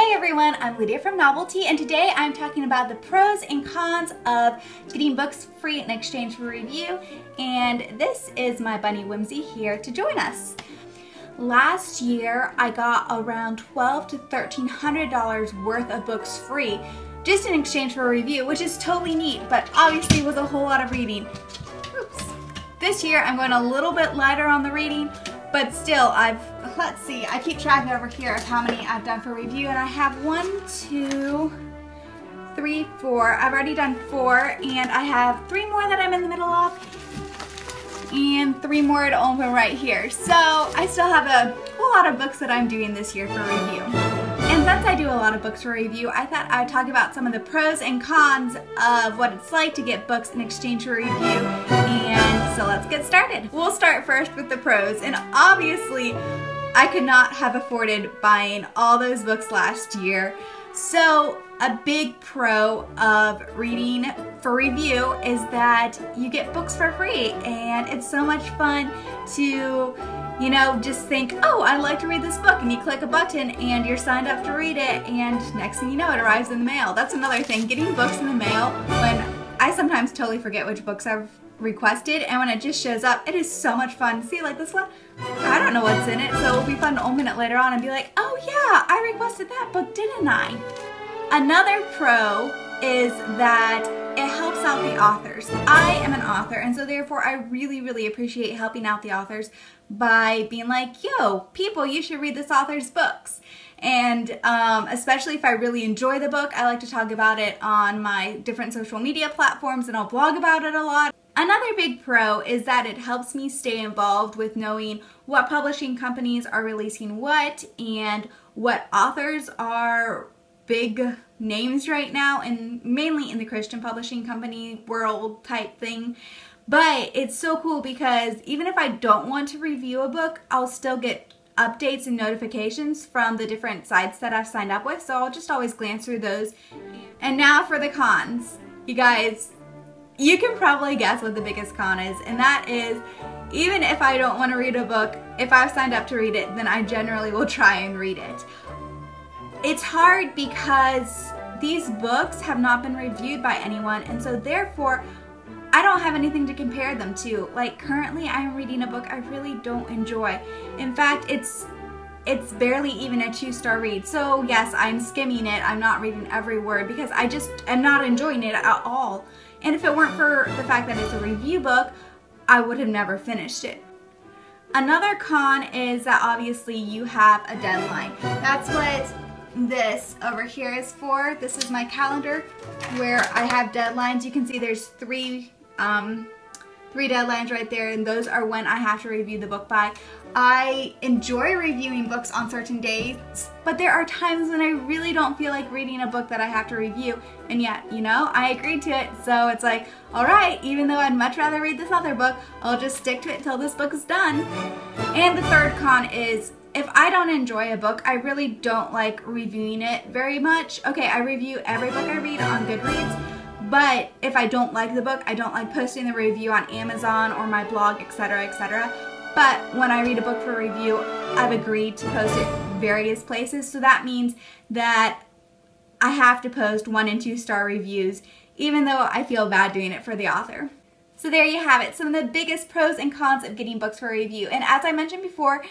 Hey everyone, I'm Lydia from Novelty, and today I'm talking about the pros and cons of getting books free in exchange for review, and this is my bunny Whimsy here to join us. Last year, I got around $1,200 to $1,300 worth of books free just in exchange for a review, which is totally neat, but obviously was a whole lot of reading. Oops. This year, I'm going a little bit lighter on the reading, but still, let's see, I keep track over here of how many I've done for review, and I have 1, 2, 3, 4. I've already done 4, and I have 3 more that I'm in the middle of, and 3 more to open right here. So I still have a whole lot of books that I'm doing this year for review. And since I do a lot of books for review, I thought I would talk about some of the pros and cons of what it's like to get books in exchange for review. And so let's get started. We'll start first with the pros. And obviously, I could not have afforded buying all those books last year. So a big pro of reading for review is that you get books for free, and it's so much fun to, you know, just think, oh, I'd like to read this book, and you click a button and you're signed up to read it, and next thing you know, it arrives in the mail. That's another thing, getting books in the mail when I sometimes totally forget which books I've requested, and when it just shows up, it is so much fun. See, like this one, I don't know what's in it, so it'll be fun to open it later on and be like, oh yeah, I requested that book, didn't I? Another pro is that it helps out the authors. I am an author, and so therefore I really appreciate helping out the authors by being like, yo, people, you should read this author's books. And especially if I really enjoy the book, I like to talk about it on my different social media platforms, and I'll blog about it a lot. Another big pro is that it helps me stay involved with knowing what publishing companies are releasing what, and what authors are big names right now, and mainly in the Christian publishing company world type thing. But it's so cool because even if I don't want to review a book, I'll still get updates and notifications from the different sites that I've signed up with, so I'll just always glance through those. And now for the cons. You guys, you can probably guess what the biggest con is, and that is, even if I don't want to read a book, if I've signed up to read it, then I generally will try and read it. It's hard because these books have not been reviewed by anyone, and so therefore I don't have anything to compare them to. Like currently I'm reading a book I really don't enjoy. In fact, it's barely even a 2-star read. So yes, I'm skimming it. I'm not reading every word because I just am not enjoying it at all. And if it weren't for the fact that it's a review book, I would have never finished it. Another con is that obviously you have a deadline. That's what this over here is for. This is my calendar where I have deadlines. You can see there's three deadlines right there, and those are when I have to review the book by. I enjoy reviewing books on certain days, but there are times when I really don't feel like reading a book that I have to review, and yet, you know, I agreed to it, so it's like, alright, even though I'd much rather read this other book, I'll just stick to it until this book is done. And the third con is, if I don't enjoy a book, I really don't like reviewing it very much. Okay, I review every book I read on Goodreads, but if I don't like the book, I don't like posting the review on Amazon or my blog, etc., etc. But when I read a book for review, I've agreed to post it various places, so that means that I have to post 1- and 2-star reviews, even though I feel bad doing it for the author. So there you have it, some of the biggest pros and cons of getting books for review. And as I mentioned before,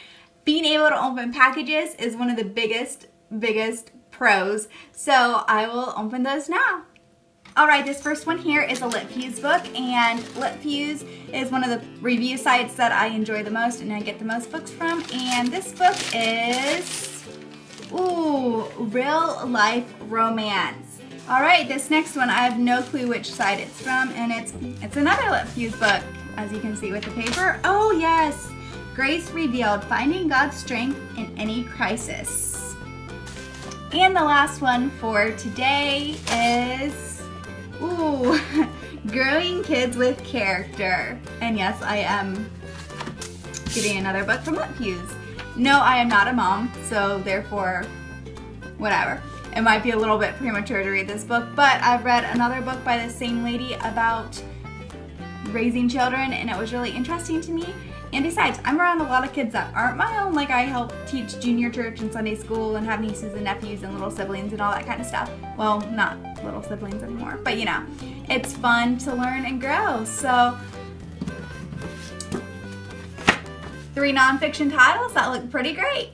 being able to open packages is one of the biggest pros. So I will open those now. Alright, this first one here is a LitFuse book, and LitFuse is one of the review sites that I enjoy the most and I get the most books from. And this book is, real life romance. Alright, this next one, I have no clue which side it's from, and it's another LitFuse book, as you can see with the paper. Oh yes! Grace Revealed, Finding God's Strength in Any Crisis. And the last one for today is, Growing Kids with Character. And yes, I am getting another book from LitFuse. No, I am not a mom, so therefore, whatever. It might be a little bit premature to read this book, but I've read another book by the same lady about raising children, and it was really interesting to me. And besides, I'm around a lot of kids that aren't my own. Like I help teach junior church and Sunday school and have nieces and nephews and little siblings and all that kind of stuff. Well, not little siblings anymore, but you know, it's fun to learn and grow. So 3 nonfiction titles that look pretty great.